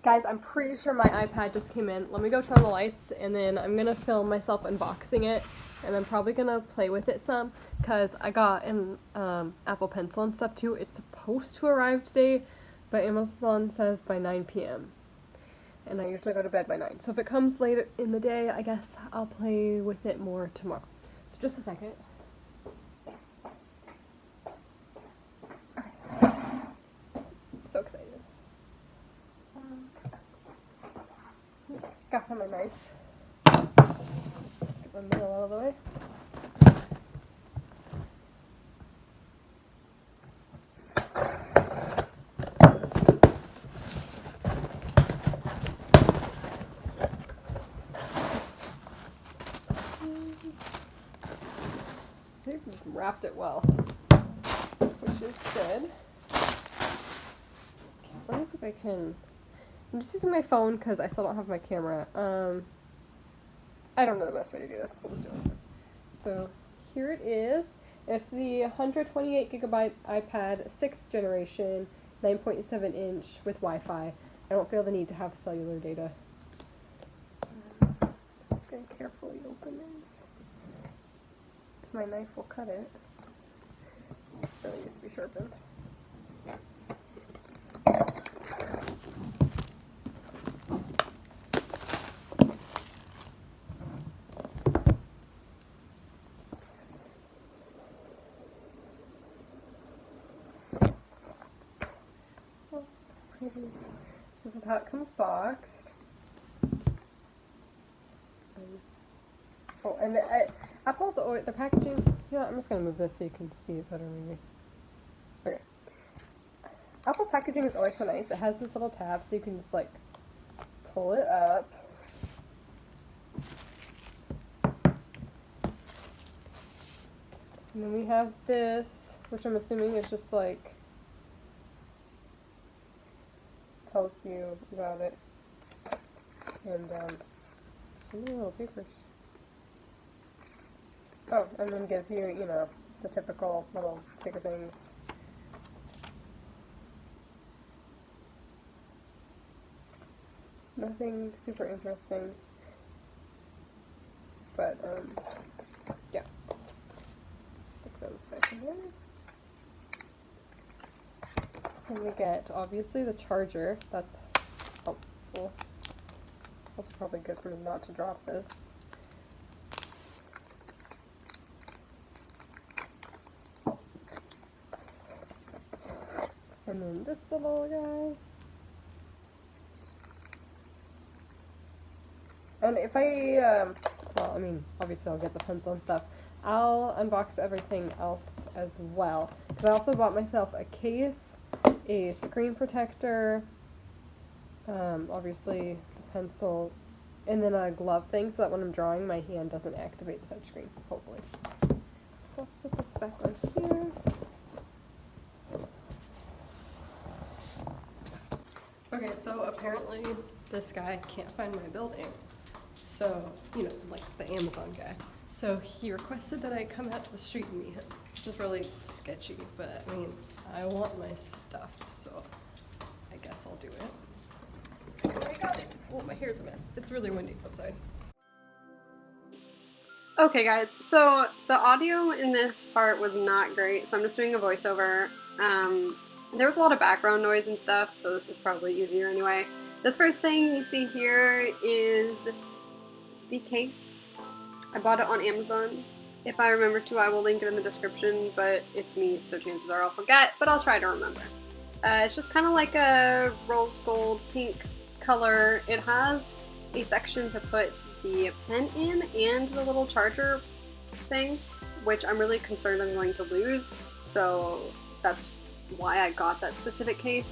Guys, I'm pretty sure my iPad just came in. Let me go turn on the lights, and then I'm gonna film myself unboxing it, and I'm probably gonna play with it some, because I got an Apple Pencil and stuff too. It's supposed to arrive today, but Amazon says by 9 p.m. And I usually go to bed by 9. So if it comes later in the day, I guess I'll play with it more tomorrow. So just a second. Okay. So excited. Let's got my knife. Get my mail out of the way. They've wrapped it well, which is good. Let me see if I can. I'm just using my phone because I still don't have my camera. I don't know the best way to do this. We'll just do it like this. So here it is. It's the 128 gigabyte iPad 6th generation, 9.7 inch with Wi-Fi. I don't feel the need to have cellular data. Just gonna carefully open this. My knife will cut it. It really needs to be sharpened. Oh, it's pretty. So this is how it comes boxed. Oh, and Apple's the packaging. You know, I'm just gonna move this so you can see it better, maybe. Okay. Apple packaging is always so nice. It has this little tab, so you can just like pull it up. And then we have this, which I'm assuming is just like tells you about it, and so many little papers. Oh, and then gives you, you know, the typical little sticker things. Nothing super interesting, but yeah. Stick those back in there. And we get, obviously, the charger. That's helpful. Also probably good for me not to drop this. And then this little guy. And if well, I mean, obviously I'll get the pencil and stuff. I'll unbox everything else as well. Because I also bought myself a case, a screen protector, obviously the pencil, and then a glove thing so that when I'm drawing, my hand doesn't activate the touchscreen, hopefully. So let's put this back on here. Okay, so apparently this guy can't find my building. So, you know, like the Amazon guy. So he requested that I come out to the street and meet him, which is really sketchy, but I mean, I want my stuff, so I guess I'll do it. I got it. Oh, my hair's a mess. It's really windy outside. Okay guys, so the audio in this part was not great, so I'm just doing a voiceover. There was a lot of background noise and stuff, so this is probably easier anyway. This first thing you see here is the case. I bought it on Amazon. If I remember to, I will link it in the description, but it's me, so chances are I'll forget, but I'll try to remember. It's just kind of like a rose gold pink color. It has a section to put the pen in and the little charger thing, which I'm really concerned I'm going to lose, so that's why I got that specific case.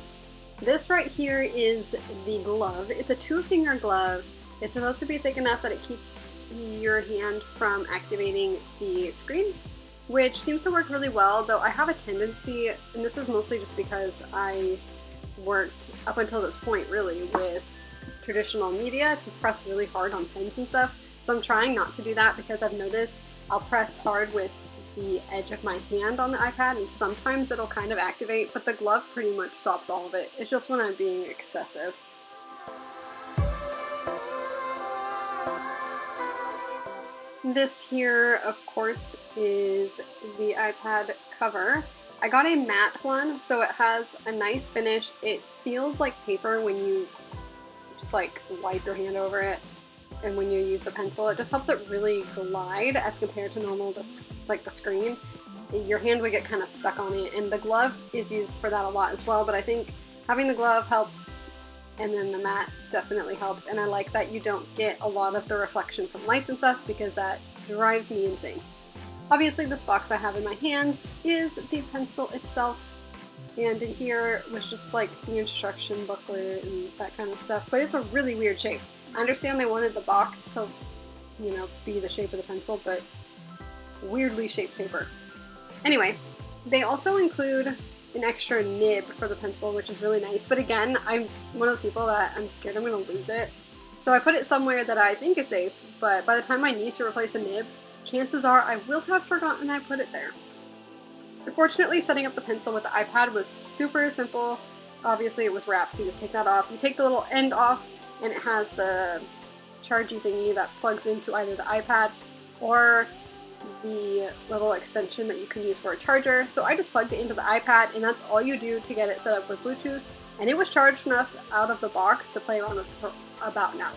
This right here is the glove. It's a 2-finger glove. It's supposed to be thick enough that it keeps your hand from activating the screen, which seems to work really well, though I have a tendency, and this is mostly just because I worked up until this point really with traditional media, to press really hard on pens and stuff. So I'm trying not to do that because I've noticed I'll press hard with the edge of my hand on the iPad and sometimes it'll kind of activate, but the glove pretty much stops all of it. It's just when I'm being excessive. This here, of course, is the iPad cover. I got a matte one, so it has a nice finish. It feels like paper when you just like wipe your hand over it, and when you use the pencil, it just helps it really glide as compared to normal, like the screen. Your hand would get kind of stuck on it, and the glove is used for that a lot as well, but I think having the glove helps, and then the matte definitely helps, and I like that you don't get a lot of the reflection from lights and stuff because that drives me insane. Obviously, this box I have in my hands is the pencil itself, and in here was just like the instruction booklet and that kind of stuff, but it's a really weird shape. I understand they wanted the box to, you know, be the shape of the pencil, but weirdly shaped paper. Anyway, they also include an extra nib for the pencil, which is really nice, but again, I'm one of those people that I'm scared I'm going to lose it. So I put it somewhere that I think is safe, but by the time I need to replace a nib, chances are I will have forgotten I put it there. Unfortunately, setting up the pencil with the iPad was super simple. Obviously, it was wrapped, so you just take that off. You take the little end off, and it has the chargey thingy that plugs into either the iPad or the little extension that you can use for a charger. So I just plugged it into the iPad, and that's all you do to get it set up with Bluetooth. And it was charged enough out of the box to play around with for about an hour.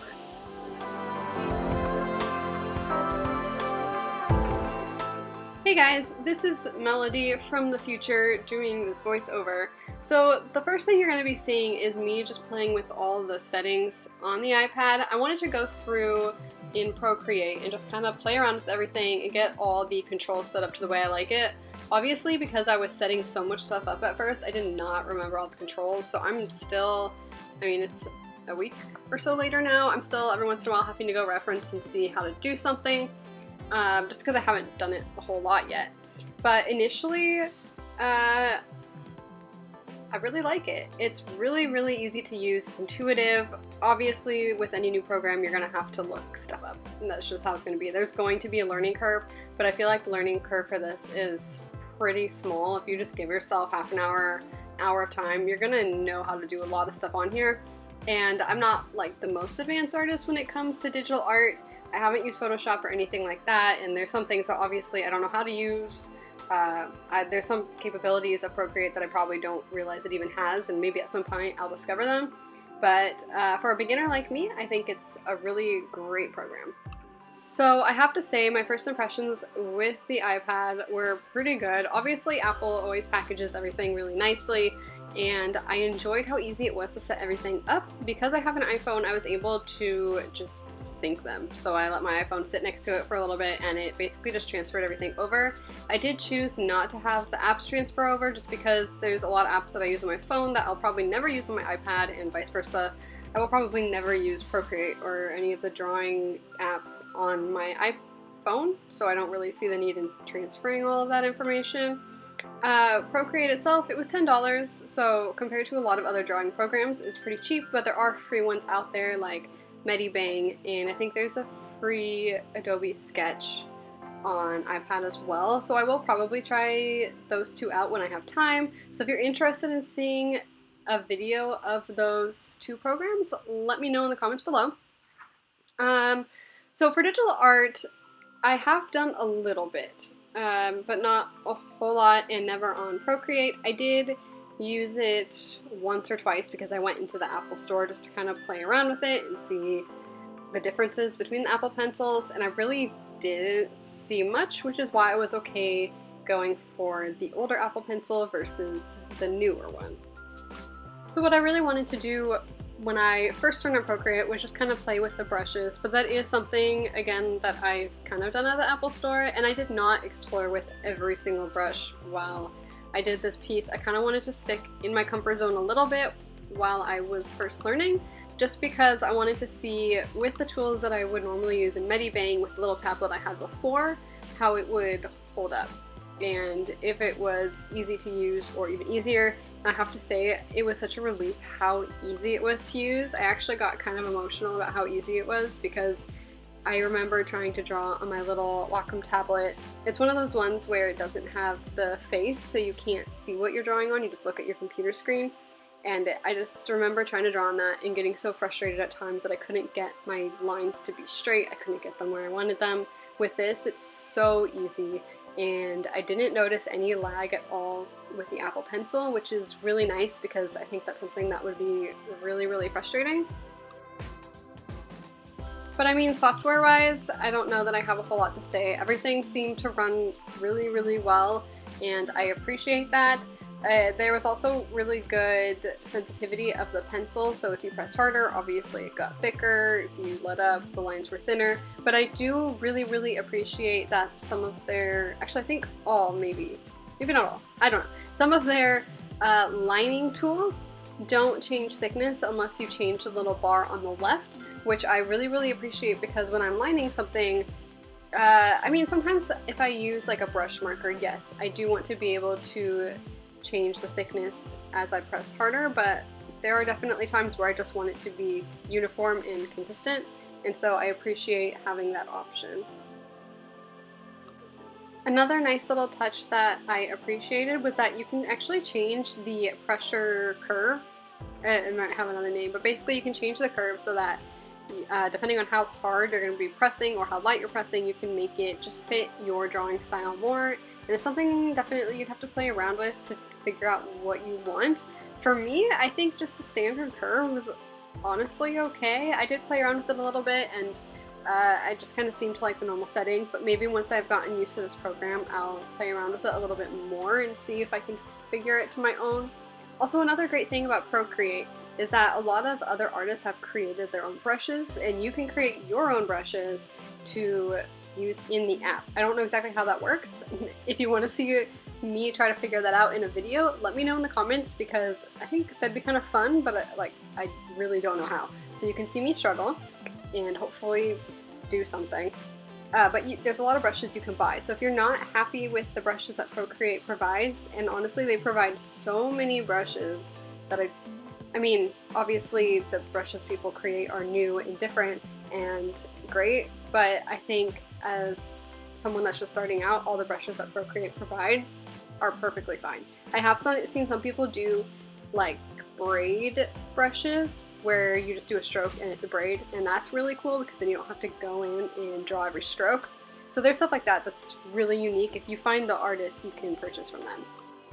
Hey guys, this is Melody from the future doing this voiceover. So the first thing you're going to be seeing is me just playing with all the settings on the iPad. I wanted to go through in Procreate and just kind of play around with everything and get all the controls set up to the way I like it. Obviously, because I was setting so much stuff up at first, I did not remember all the controls, so I'm still, I mean, it's a week or so later now, I'm still every once in a while having to go reference and see how to do something. Just because I haven't done it a whole lot yet. But initially, I really like it. It's really, really easy to use. It's intuitive. Obviously, with any new program, you're going to have to look stuff up. And that's just how it's going to be. There's going to be a learning curve, but I feel like the learning curve for this is pretty small. If you just give yourself half an hour of time, you're going to know how to do a lot of stuff on here. And I'm not like the most advanced artist when it comes to digital art. I haven't used Photoshop or anything like that, and there's some things that obviously I don't know how to use. There's some capabilities of Procreate that I probably don't realize it even has, and maybe at some point I'll discover them. But for a beginner like me, I think it's a really great program. So I have to say my first impressions with the iPad were pretty good. Obviously Apple always packages everything really nicely, and I enjoyed how easy it was to set everything up. Because I have an iPhone, I was able to just sync them. So I let my iPhone sit next to it for a little bit and it basically just transferred everything over. I did choose not to have the apps transfer over just because there's a lot of apps that I use on my phone that I'll probably never use on my iPad, and vice versa. I will probably never use Procreate or any of the drawing apps on my iPhone, so I don't really see the need in transferring all of that information. Procreate itself, it was $10, so compared to a lot of other drawing programs, it's pretty cheap, but there are free ones out there like Medibang, and I think there's a free Adobe Sketch on iPad as well, so I will probably try those two out when I have time. So if you're interested in seeing a video of those two programs, let me know in the comments below. So for digital art, I have done a little bit. But not a whole lot, and never on Procreate. I did use it once or twice because I went into the Apple store just to kind of play around with it and see the differences between the Apple pencils, and I really didn't see much, which is why I was okay going for the older Apple pencil versus the newer one. So what I really wanted to do when I first turned on Procreate was just kind of play with the brushes, but that is something, again, that I've kind of done at the Apple store, and I did not explore with every single brush while I did this piece. I kind of wanted to stick in my comfort zone a little bit while I was first learning, just because I wanted to see, with the tools that I would normally use in Medibang with the little tablet I had before, how it would hold up. And if it was easy to use or even easier. I have to say, it was such a relief how easy it was to use. I actually got kind of emotional about how easy it was because I remember trying to draw on my little Wacom tablet. It's one of those ones where it doesn't have the face, so you can't see what you're drawing on, you just look at your computer screen. And I just remember trying to draw on that and getting so frustrated at times that I couldn't get my lines to be straight, I couldn't get them where I wanted them. With this, it's so easy, and I didn't notice any lag at all with the Apple Pencil, which is really nice because I think that's something that would be really, really frustrating. But I mean, software-wise, I don't know that I have a whole lot to say. Everything seemed to run really, really well, and I appreciate that. There was also really good sensitivity of the pencil, so if you pressed harder, obviously it got thicker. If you let up, the lines were thinner. But I do really, really appreciate that some of their, actually I think all, maybe not all, I don't know. Some of their lining tools don't change thickness unless you change the little bar on the left, which I really, really appreciate because when I'm lining something, I mean, sometimes if I use like a brush marker, yes, I do want to be able to change the thickness as I press harder, but there are definitely times where I just want it to be uniform and consistent, and so I appreciate having that option. Another nice little touch that I appreciated was that you can actually change the pressure curve. It might have another name, but basically you can change the curve so that depending on how hard you're going to be pressing or how light you're pressing, you can make it just fit your drawing style more. And it's something definitely you'd have to play around with to figure out what you want. For me, I think just the standard curve was honestly okay. I did play around with it a little bit, and I just kind of seemed to like the normal setting, but maybe once I've gotten used to this program, I'll play around with it a little bit more and see if I can figure it to my own. Also, another great thing about Procreate is that a lot of other artists have created their own brushes, and you can create your own brushes to use in the app. I don't know exactly how that works. If you want to see me try to figure that out in a video, let me know in the comments because I think that'd be kind of fun, but I really don't know how. So you can see me struggle and hopefully do something. But there's a lot of brushes you can buy. So if you're not happy with the brushes that Procreate provides, and honestly they provide so many brushes that I mean, obviously the brushes people create are new and different and great, but I think as someone that's just starting out, all the brushes that Procreate provides are perfectly fine. I have seen some people do like braid brushes where you just do a stroke and it's a braid, and that's really cool because then you don't have to go in and draw every stroke. So there's stuff like that that's really unique. If you find the artist, you can purchase from them.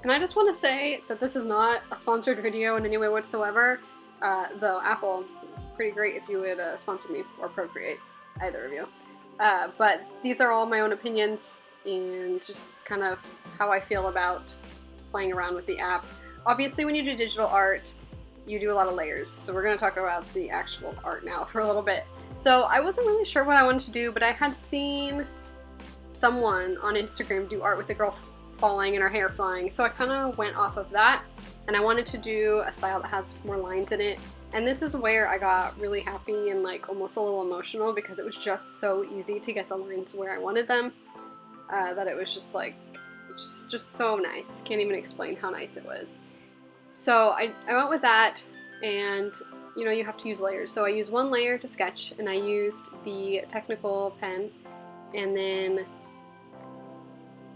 And I just want to say that this is not a sponsored video in any way whatsoever, though Apple, pretty great if you would sponsor me, or Procreate, either of you. But these are all my own opinions and just kind of how I feel about playing around with the app. Obviously when you do digital art, you do a lot of layers, so we're going to talk about the actual art now for a little bit. So I wasn't really sure what I wanted to do, but I had seen someone on Instagram do art with a girl falling and her hair flying, so I kind of went off of that, and I wanted to do a style that has more lines in it. And this is where I got really happy and like almost a little emotional because it was just so easy to get the lines where I wanted them, that it was just like just so nice. Can't even explain how nice it was. So I went with that, and you know, you have to use layers. So I used one layer to sketch, and I used the technical pen, and then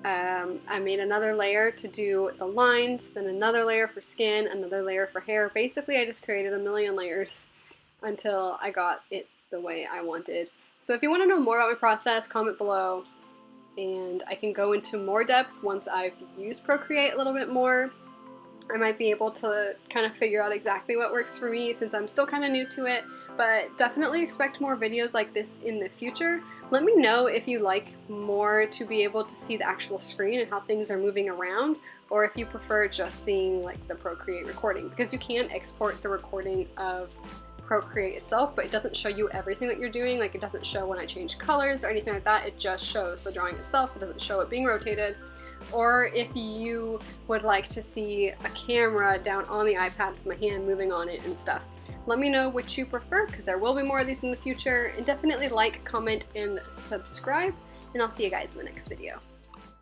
I made another layer to do the lines, then another layer for skin, another layer for hair. Basically, I just created a million layers until I got it the way I wanted. So if you want to know more about my process, comment below, and I can go into more depth once I've used Procreate a little bit more. I might be able to kind of figure out exactly what works for me since I'm still kind of new to it, but definitely expect more videos like this in the future. Let me know if you like more to be able to see the actual screen and how things are moving around, or if you prefer just seeing like the Procreate recording, because you can export the recording of Procreate itself, but it doesn't show you everything that you're doing. Like, it doesn't show when I change colors or anything like that. It just shows the drawing itself. It doesn't show it being rotated. Or if you would like to see a camera down on the iPad with my hand moving on it and stuff, let me know which you prefer, because there will be more of these in the future. And definitely like, comment, and subscribe, and I'll see you guys in the next video.